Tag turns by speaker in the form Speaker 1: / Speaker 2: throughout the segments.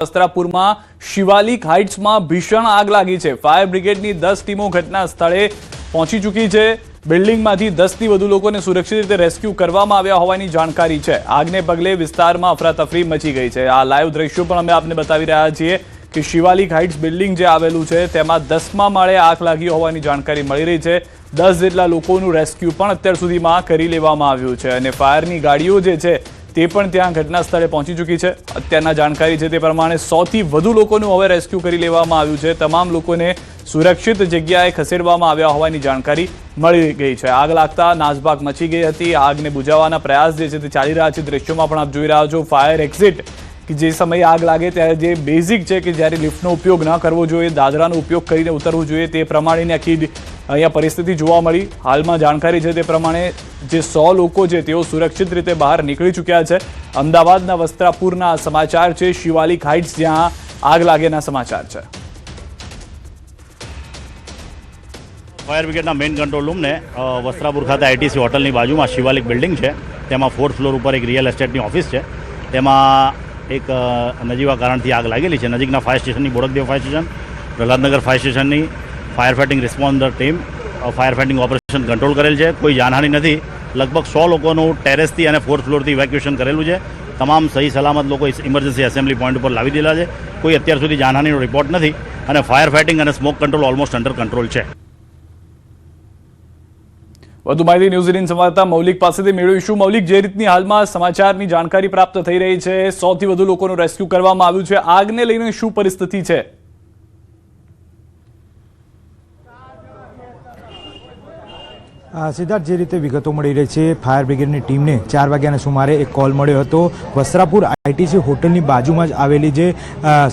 Speaker 1: વસ્ત્રાપુરમાં શિવાલિક હાઇટ્સમાં ભીષણ આગ લાગી છે। ફાયર બ્રિગેડની 10 ટીમો ઘટના સ્થળે પહોંચી ચૂકી છે। બિલ્ડિંગમાંથી 10થી વધુ લોકોને સુરક્ષિત રીતે રેસ્ક્યુ કરવામાં આવ્યા હોવાની જાણકારી છે। આગને પગલે વિસ્તારમાં અફરાતફરી મચી ગઈ છે। આ લાઈવ દ્રશ્યો પણ અમે આપને બતાવી રહ્યા છીએ કે શિવાલિક હાઇટ્સ બિલ્ડિંગ જે આવેલું છે તેમાં 10મા માળે આગ લાગી હોવાની જાણકારી મળી રહી છે। 10 જેટલા લોકોનું રેસ્ક્યુ પણ અત્યાર સુધીમાં કરી લેવામાં આવ્યું છે અને ફાયરની ગાડીઓ જે છે તે પણ ત્યાં ઘટના સ્થળે પહોંચી ચૂકી છે। અત્યારના જાણકારી છે તે પ્રમાણે 100થી વધુ લોકોનું હવે રેસ્ક્યુ કરી લેવામાં આવ્યું છે। તમામ લોકોને સુરક્ષિત જગ્યાએ ખસેડવામાં આવ્યા હોવાની જાણકારી મળી ગઈ છે। આગ લાગતા નાસભાગ મચી ગઈ હતી। આગને બુઝાવવાના પ્રયાસ જે છે તે ચાલી રહ્યા છે। દ્રશ્યોમાં પણ આપ જોઈ રહ્યા છો ફાયર એક્ઝિટ કે જે સમયે આગ લાગે ત્યારે જે બેઝિક છે કે જ્યારે લિફ્ટનો ઉપયોગ ન કરવો જોઈએ, દાદરાનો ઉપયોગ કરીને ઉતરવું જોઈએ, તે પ્રમાણેની આખી અહીંયા પરિસ્થિતિ જોવા મળી। હાલમાં જાણકારી છે તે પ્રમાણે જે 100 લોકો છે તેઓ સુરક્ષિત રીતે બહાર નીકળી ચૂક્યા છે। અમદાવાદના વસ્ત્રાપુરના સમાચાર છે, શિવાલિક હાઇટ્સ જ્યાં આગ લાગેના સમાચાર છે।
Speaker 2: ફાયર બ્રિગેડના મેઇન કંટ્રોલ રૂમને વસ્ત્રાપુર ખાતે આઈટીસી હોટલની બાજુમાં શિવાલિક બિલ્ડિંગ છે, તેમાં 4th ફ્લોર ઉપર એક રિયલ એસ્ટેટની ઓફિસ છે। તેમાં એક નજીવા કારણથી આગ લાગેલી છે। નજીકના ફાયર સ્ટેશનની Bodakdev fire station, Prahladnagar fire સ્ટેશનની fire fighting responder team fire fighting operation control કરેલ છે। કોઈ જાનહાનિ નથી। લગભગ 100 લોકોનું ટેરેસથી અને 4th ફ્લોરથી ઇવેક્યુએશન કરેલું છે। તમામ સહી સલામત લોકો ઇમરજન્સી એસેમ્બલી પોઈન્ટ ઉપર લાવી દીધા છે। કોઈ અત્યાર સુધી જાનહાનિનો રિપોર્ટ નથી અને ફાયર ફાઇટિંગ અને smoke control almost under control છે।
Speaker 1: વધુ માહિતી ન્યૂઝ 18 સંવાદદાતા મૌલિક પાસેથી મેળવીશું। મૌલિક, જે રીતની હાલમાં સમાચારની જાણકારી પ્રાપ્ત થઈ રહી છે, 100થી વધુ લોકોનું રેસ્ક્યુ કરવામાં આવ્યું છે, આગને લઈને શું પરિસ્થિતિ છે?
Speaker 3: સિદ્ધાર્થ, જે રીતે વિગતો મળી રહી છે, ફાયર બ્રિગેડની ટીમને 4 વાગ્યાના સુમારે એક કોલ મળ્યો હતો। વસ્ત્રાપુર આઈટીસી હોટલની બાજુમાં જ આવેલી જે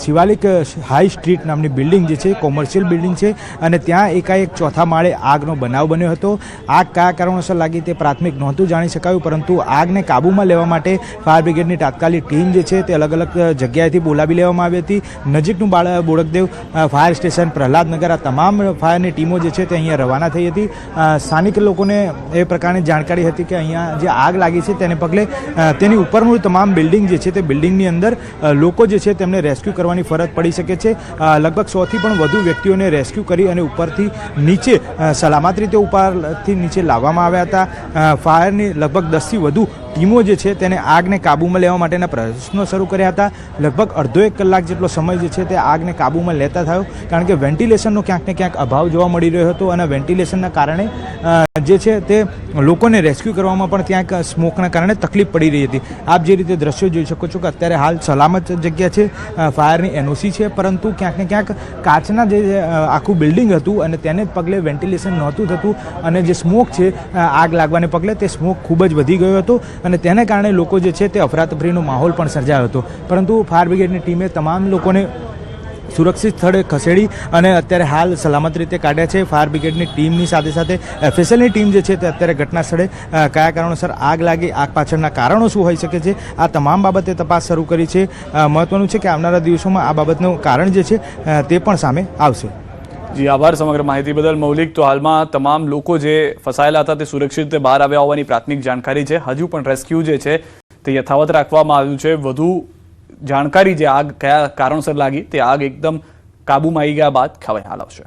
Speaker 3: શિવાલિક હાઈ સ્ટ્રીટ નામની બિલ્ડિંગ જે છે, કોમર્શિયલ બિલ્ડિંગ છે અને ત્યાં એકાએક 4થા માળે આગનો બનાવ બન્યો હતો। આગ કયા કારણોસર લાગી તે પ્રાથમિક નહોતું જાણી શકાયું, પરંતુ આગને કાબૂમાં લેવા માટે ફાયર બ્રિગેડની તાત્કાલિક ટીમ જે છે તે અલગ અલગ જગ્યાએથી બોલાવી લેવામાં આવી હતી। નજીકનું બોડકદેવ ફાયર સ્ટેશન, પ્રહલાદનગર, આ તમામ ફાયરની ટીમો જે છે તે અહીંયા રવાના થઈ હતી। સ્થાનિક લોકોને એ પ્રકારની જાણકારી હતી કે અહીંયા જે આગ લાગી છે તેને પગલે તેની ઉપરનું તમામ બિલ્ડિંગ જે છે તે બિલ્ડિંગની અંદર લોકો જે છે તેમને રેસ્ક્યુ કરવાની ફરજ પડી શકે છે। લગભગ 100થી પણ વધુ વ્યક્તિઓને રેસ્ક્યુ કરી અને ઉપરથી નીચે સલામત રીતે ઉપરથી નીચે લાવવામાં આવ્યા હતા। ફાયરની લગભગ 10થી વધુ ટીમો જે છે તેને આગને કાબૂમાં લેવા માટેના પ્રયત્નો શરૂ કર્યા હતા। લગભગ અડધો 1 કલાક જેટલો સમય જે છે તે આગને કાબૂમાં લેતા થયો, કારણ કે વેન્ટિલેશનનો ક્યાંક ને ક્યાંક અભાવ જોવા મળી રહ્યો હતો અને વેન્ટિલેશનના કારણે જે છે તે લોકોને રેસ્ક્યુ કરવામાં પણ ક્યાંક સ્મોકના કારણે તકલીફ પડી રહી હતી। આપ જે રીતે દ્રશ્યો જોઈ શકો છો કે અત્યારે હાલ સલામત જગ્યા છે, ફાયરની એનઓસી છે, પરંતુ ક્યાંક ને ક્યાંક કાચના જે આખું બિલ્ડિંગ હતું અને તેને પગલે વેન્ટિલેશન નહોતું થતું અને જે સ્મોક છે આગ લાગવાને પગલે તે સ્મોક ખૂબ જ વધી ગયો હતો અને તેને કારણે લોકો જે છે તે અફરાતફરીનો માહોલ પણ સર્જાયો હતો। પરંતુ ફાયર બ્રિગેડની ટીમે તમામ લોકોને સુરક્ષિત સ્થળે ખસેડી અને અત્યારે હાલ સલામત રીતે કાઢ્યા છે। ફાયર બ્રિગેડની ટીમની સાથે સાથે એફએસએલની ટીમ જે છે તે અત્યારે ઘટના સ્થળે કયા કારણોસર આગ લાગી, આગ પાછળના કારણો શું હોઈ શકે છે, આ તમામ બાબતે તપાસ શરૂ કરી છે। મહત્વનું છે કે આવનારા દિવસોમાં આ બાબતનું કારણ જે છે તે પણ સામે આવશે।
Speaker 1: જી આભાર સમગ્ર માહિતી બદલ મૌલિક। તો હાલમાં તમામ લોકો જે ફસાયેલા હતા તે સુરક્ષિત રીતે બહાર આવ્યા હોવાની પ્રાથમિક જાણકારી છે। હજુ પણ રેસ્ક્યુ જે છે તે યથાવત રાખવામાં આવ્યું છે। વધુ જાણકારી જે આગ કયા કારણસર લાગી તે આગ એકદમ કાબૂમાં આવી ગયા બાદ ખબર હાલ આવશે।